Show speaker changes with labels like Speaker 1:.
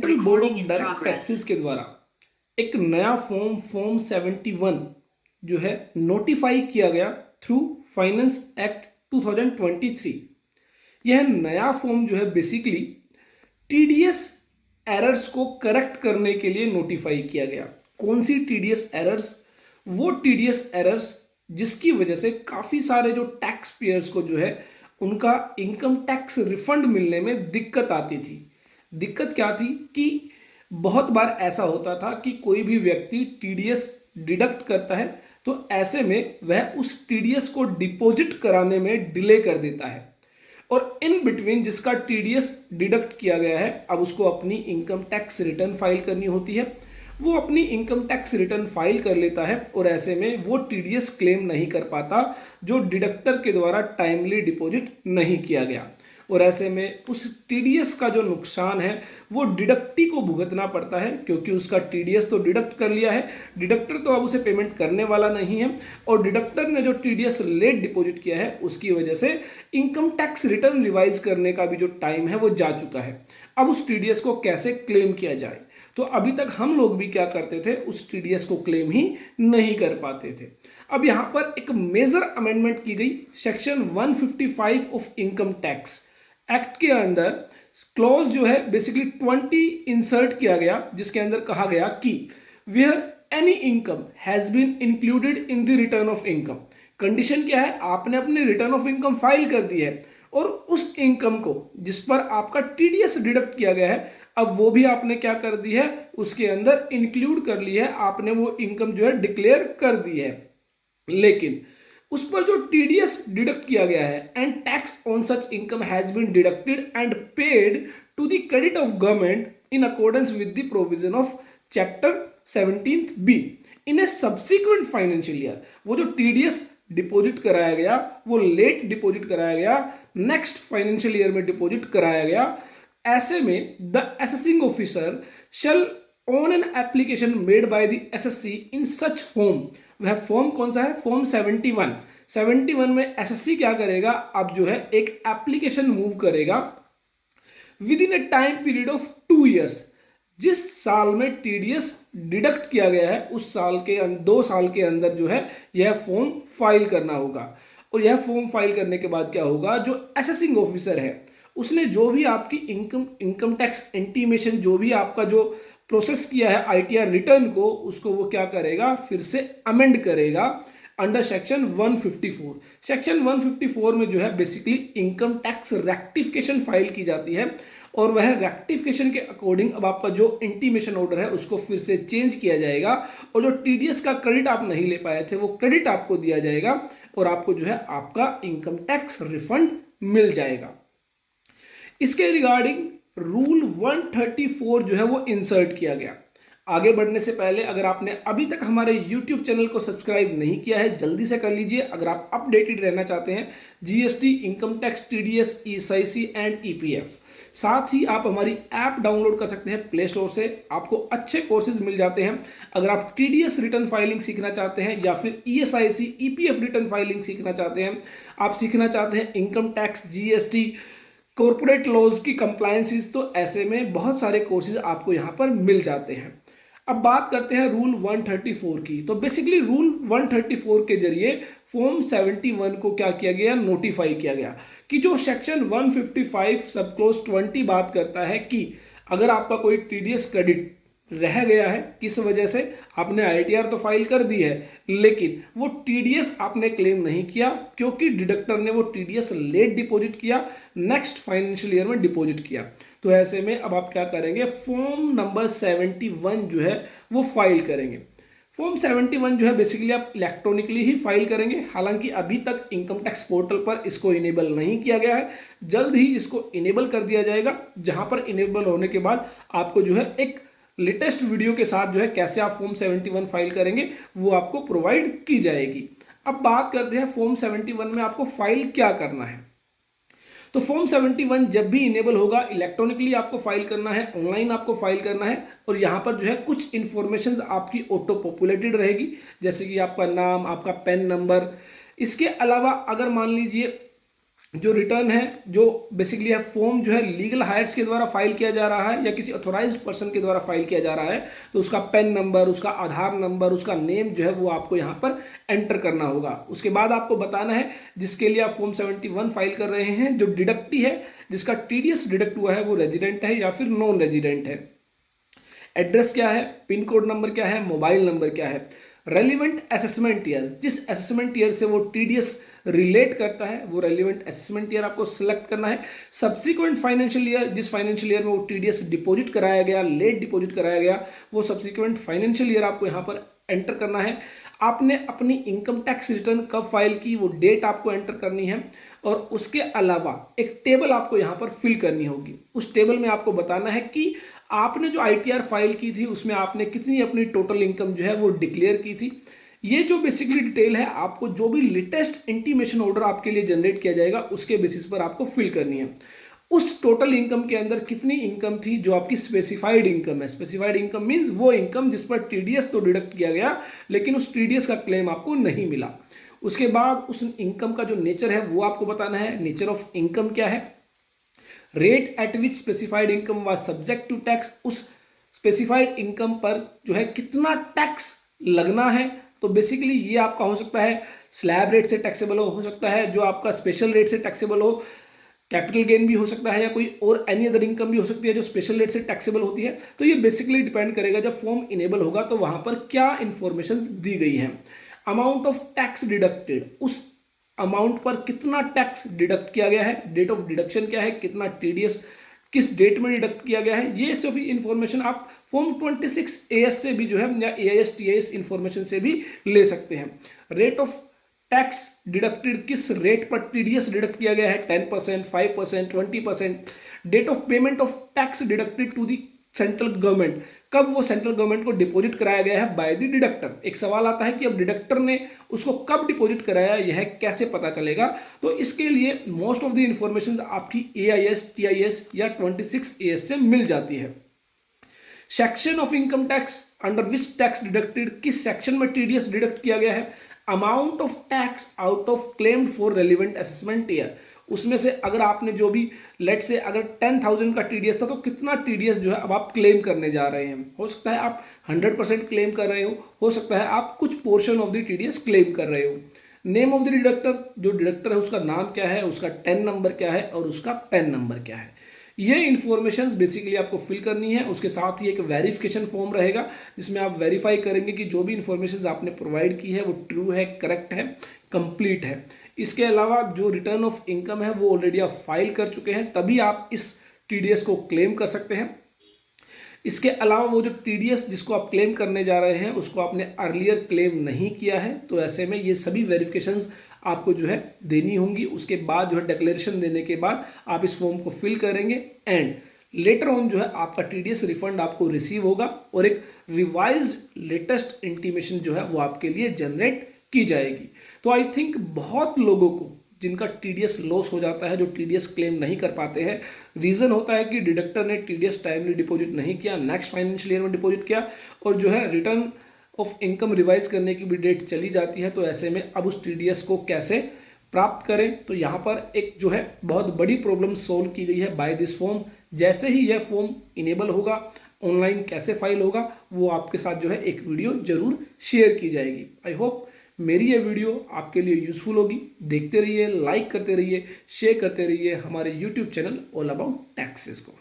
Speaker 1: Central board of direct taxes के द्वारा एक नया फॉर्म 71 जो है नोटिफाई किया गया थ्रू फाइनेंस एक्ट 2023। यह नया फॉर्म जो है बेसिकली टीडीएस एरर्स को करेक्ट करने के लिए नोटिफाई किया गया। कौन सी टीडीएस एरर्स? वो टीडीएस एरर्स जिसकी वजह से काफी सारे जो टैक्स पेयर्स को जो है उनका इनकम टैक्स रिफंड मिलने में दिक्कत आती थी। दिक्कत क्या थी कि बहुत बार ऐसा होता था कि कोई भी व्यक्ति टीडीएस डिडक्ट करता है तो ऐसे में वह उस टीडीएस को डिपॉजिट कराने में डिले कर देता है और इन बिटवीन जिसका टीडीएस डिडक्ट किया गया है अब उसको अपनी इनकम टैक्स रिटर्न फाइल करनी होती है। वो अपनी इनकम टैक्स रिटर्न फाइल कर लेता है और ऐसे में वो टीडीएस क्लेम नहीं कर पाता जो डिडक्टर के द्वारा टाइमली डिपॉजिट नहीं किया गया और ऐसे में उस टीडीएस का जो नुकसान है वो डिडक्टी को भुगतना पड़ता है क्योंकि उसका टीडीएस तो डिडक्ट कर लिया है, डिडक्टर तो अब उसे पेमेंट करने वाला नहीं है और डिडक्टर ने जो टीडीएस लेट डिपॉजिट किया है उसकी वजह से इनकम टैक्स रिटर्न रिवाइज करने का भी जो टाइम है वो जा चुका है। अब उस टीडीएस को कैसे क्लेम किया जाए? तो अभी तक हम लोग भी क्या करते थे, उस टीडीएस को क्लेम ही नहीं कर पाते थे। अब यहां पर एक मेजर अमेंडमेंट की गई section 155 of income tax act के अंदर क्लॉज जो है बेसिकली 20 इंसर्ट किया गया जिसके अंदर कहा गया कि where any income has been included in the return of income. Condition क्या है? आपने अपनी रिटर्न ऑफ इनकम फाइल कर दी है और उस इनकम को जिस पर आपका टीडीएस डिडक्ट किया गया है अब वो भी आपने क्या कर दी है, उसके अंदर इंक्लूड कर ली है, आपने वो इनकम जो है डिक्लेयर कर दी है। लेकिन उस पर जो टीडीएस डिडक्ट किया गया है and tax on such income has been deducted and paid to the credit of government in accordance with the provision of chapter 17B in a subsequent financial year. वो जो टीडीएस डिपॉजिट कराया गया, वो late deposit कराया गया, next financial year में deposit कराया गया, ऐसे में the assessing officer shall on an application made by the assessee in such form. वह फॉर्म कौन सा है? फॉर्म 71 में एसएससी क्या करेगा, अब जो है एक एप्लीकेशन मूव करेगा with in A time period of 2 years. जिस साल में टीडीएस डिडक्ट किया गया है उस साल के 2 साल के अंदर जो है यह फॉर्म फाइल करना होगा और यह फॉर्म फाइल करने के बाद क्या होगा, जो असेसिंग ऑफिसर है उसने जो भी आपकी इनकम टैक्स इंटीमेशन जो भी आपका जो प्रोसेस किया है आईटीआर रिटर्न को, उसको वो क्या करेगा, फिर से अमेंड करेगा अंडर सेक्शन 154। सेक्शन 154 में जो है basically income tax rectification file की जाती है और वह रेक्टिफिकेशन के अकॉर्डिंग अब आपका जो इंटीमेशन ऑर्डर है उसको फिर से चेंज किया जाएगा और जो टीडीएस का क्रेडिट आप नहीं ले पाए थे वो क्रेडिट आपको दिया जाएगा और आपको जो है आपका इनकम टैक्स रिफंड मिल जाएगा। इसके रिगार्डिंग रूल 134 जो है वो इंसर्ट किया गया। आगे बढ़ने से पहले अगर आपने अभी तक हमारे YouTube चैनल को सब्सक्राइब नहीं किया है जल्दी से कर लीजिए अगर आप अपडेटेड रहना चाहते हैं GST, income tax, TDS, ESIC and EPF. साथ ही आप हमारी ऐप डाउनलोड कर सकते हैं प्ले स्टोर से, आपको अच्छे कोर्सेज मिल जाते हैं। अगर आप टीडीएस रिटर्न फाइलिंग सीखना चाहते हैं या फिर ईएसआईसी, ईपीएफ रिटर्न फाइलिंग सीखना चाहते हैं, आप सीखना चाहते हैं income tax, GST, corporate laws की कंप्लायंसेस, तो ऐसे में बहुत सारे कोर्सेज आपको यहाँ पर मिल जाते हैं। अब बात करते हैं रूल 134 की। तो बेसिकली रूल 134 के जरिए फॉर्म 71 को क्या किया गया, नोटिफाई किया गया कि जो सेक्शन 155 सब क्लोज 20 बात करता है कि अगर आपका कोई टीडीएस क्रेडिट रह गया है, किस वजह से, आपने आईटीआर तो फाइल कर दी है लेकिन वो टीडीएस आपने क्लेम नहीं किया क्योंकि डिडक्टर ने वो टीडीएस लेट डिपॉजिट किया, नेक्स्ट फाइनेंशियल ईयर में डिपॉजिट किया। तो ऐसे में अब आप क्या करेंगे, फॉर्म नंबर 71 जो है वो फाइल करेंगे। फॉर्म 71 जो है बेसिकली आप इलेक्ट्रॉनिकली ही फाइल करेंगे, हालांकि अभी तक इनकम टैक्स पोर्टल पर इसको इनेबल नहीं किया गया है, जल्द ही इसको इनेबल कर दिया जाएगा, जहां पर इनेबल होने के बाद आपको जो है एक लेटेस्ट वीडियो के साथ जो है कैसे आप फॉर्म 71 फाइल करेंगे वो आपको प्रोवाइड की जाएगी। अब बात करते हैं फॉर्म 71 में आपको फाइल क्या करना है। तो फॉर्म 71 जब भी इनेबल होगा इलेक्ट्रॉनिकली आपको फाइल करना है, ऑनलाइन आपको फाइल करना है और यहाँ पर जो है कुछ इंफॉर्मेशन आपकी ऑटो पॉपुलेटेड रहेगी, जैसे कि आपका नाम, आपका पैन नंबर। इसके अलावा अगर मान लीजिए जो रिटर्न है, जो बेसिकली है फॉर्म जो है लीगल हायर्स के द्वारा फाइल किया जा रहा है या किसी ऑथोराइज्ड पर्सन के द्वारा फाइल किया जा रहा है, तो उसका पैन नंबर, उसका आधार नंबर, उसका नेम जो है वो आपको यहाँ पर एंटर करना होगा। उसके बाद आपको बताना है जिसके लिए आप फॉर्म 71 फाइल कर रहे हैं, जो डिडक्टी है, जिसका टीडीएस डिडक्ट हुआ है, वो रेजिडेंट है या फिर नॉन रेजिडेंट है। एड्रेस क्या है, पिन कोड नंबर क्या है, मोबाइल नंबर क्या है, रेलिवेंट असेसमेंट ईयर, जिस असेसमेंट ईयर से वो टीडीएस रिलेट करता है वो रेलिवेंट असेसमेंट ईयर आपको सिलेक्ट करना है। सब्सिक्वेंट फाइनेंशियल ईयर, जिस फाइनेंशियल ईयर में वो टीडीएस डिपॉजिट कराया गया, लेट डिपॉजिट कराया गया, वो सब्सिक्वेंट फाइनेंशियल ईयर आपको यहाँ पर एंटर करना है। आपने अपनी इनकम टैक्स रिटर्न कब फाइल की वो डेट आपको एंटर करनी है, और उसके अलावा एक टेबल आपको यहाँ पर फिल करनी होगी। उस टेबल में आपको बताना है कि आपने जो आईटीआर फाइल की थी उसमें आपने कितनी अपनी टोटल इनकम जो है वो डिक्लेयर की थी। ये जो बेसिकली डिटेल है आपको जो भी लेटेस्ट इंटीमेशन ऑर्डर आपके लिए जनरेट किया जाएगा उसके बेसिस पर आपको फिल करनी है। उस टोटल इनकम के अंदर कितनी इनकम थी जो आपकी स्पेसिफाइड इनकम है। स्पेसिफाइड इनकम मींस वो इनकम जिस पर टीडीएस तो डिडक्ट किया गया लेकिन उस टीडीएस का क्लेम आपको नहीं मिला। उसके बाद उस इनकम का जो नेचर है वो आपको बताना है। नेचर ऑफ इनकम क्या है, rate at which specified income was subject to tax, उस स्पेसिफाइड इनकम पर जो है कितना टैक्स लगना है। तो बेसिकली ये आपका हो सकता है स्लैब रेट से टैक्सेबल हो सकता है, जो आपका स्पेशल रेट से टैक्सेबल हो, कैपिटल गेन भी हो सकता है, या कोई और एनी अदर इनकम भी हो सकती है जो स्पेशल रेट से टैक्सेबल होती है। तो ये बेसिकली डिपेंड करेगा जब फॉर्म इनेबल होगा तो वहां पर क्या इंफॉर्मेशन दी गई है। अमाउंट ऑफ टैक्स डिडक्टेड, उस अमाउंट पर कितना टैक्स डिडक्ट किया गया है, डेट ऑफ डिडक्शन क्या है, कितना टीडीएस किस डेट में डिडक्ट किया गया है, ये सभी इंफॉर्मेशन आप फॉर्म 26 एएस से भी जो है या एआईएस टीआईएस इंफॉर्मेशन से भी ले सकते हैं। रेट ऑफ टैक्स डिडक्टेड, किस रेट पर टीडीएस डिडक्ट किया गया है, 10%, 5%, 20%। Date of payment of tax deducted to the central government, कब वो सेंट्रल गवर्नमेंट को डिपॉजिट कराया गया है बाय द डिडक्टर। एक सवाल आता है कि अब डिडक्टर ने उसको कब डिपॉजिट कराया, यह कैसे पता चलेगा। तो इसके लिए मोस्ट ऑफ द इंफॉर्मेशन आपकी एआईएस टीआईएस या 26 एएस से मिल जाती है। Section of income tax, under which tax deducted, किस सेक्शन में टीडीएस डिडक्ट किया गया है। Amount of tax out of claimed for relevant assessment year, उसमें से अगर आपने जो भी लेट से अगर 10,000 का टीडीएस था तो कितना टीडीएस जो है अब आप क्लेम करने जा रहे हैं। हो सकता है आप 100% क्लेम कर रहे हो सकता है आप कुछ portion of the TDS claim कर रहे हो। नेम ऑफ द डिडक्टर, जो डिडक्टर है उसका नाम क्या है, उसका टेन नंबर क्या है और उसका पेन नंबर क्या है। ये इंफॉर्मेशन बेसिकली आपको फिल करनी है। उसके साथ ही एक वेरिफिकेशन फॉर्म रहेगा जिसमें आप वेरीफाई करेंगे कि जो भी इंफॉर्मेशन आपने प्रोवाइड की है वो ट्रू है, करेक्ट है, कंप्लीट है। इसके अलावा जो रिटर्न ऑफ इनकम है वो ऑलरेडी आप फाइल कर चुके हैं, तभी आप इस टीडीएस को क्लेम कर सकते हैं। इसके अलावा वो जो टीडीएस जिसको आप क्लेम करने जा रहे हैं उसको आपने अर्लियर क्लेम नहीं किया है, तो ऐसे में ये सभी वेरिफिकेशंस आपको जो है देनी होंगी। उसके बाद जो है डिक्लेरेशन देने के बाद आप इस फॉर्म को फिल करेंगे एंड लेटर ऑन जो है आपका टीडीएस रिफंड आपको रिसीव होगा और एक रिवाइज्ड लेटेस्ट इंटीमेशन जो है वो आपके लिए जनरेट की जाएगी। तो आई थिंक बहुत लोगों को जिनका टीडीएस लॉस हो जाता है, जो टीडीएस क्लेम नहीं कर पाते हैं, रीज़न होता है कि डिडक्टर ने टीडीएस टाइमली डिपॉजिट नहीं किया, नेक्स्ट फाइनेंशियल ईयर में डिपॉजिट किया और जो है रिटर्न ऑफ इनकम रिवाइज करने की भी डेट चली जाती है। तो ऐसे में अब उस टीडीएस को कैसे प्राप्त करें, तो यहाँ पर एक जो है बहुत बड़ी प्रॉब्लम सोल्व की गई है बाय दिस फॉर्म। जैसे ही यह फॉर्म इनेबल होगा, ऑनलाइन कैसे फाइल होगा, वो आपके साथ जो है एक वीडियो जरूर शेयर की जाएगी। आई होप मेरी ये वीडियो आपके लिए यूजफुल होगी। देखते रहिए, लाइक करते रहिए, शेयर करते रहिए हमारे YouTube channel all about taxes को।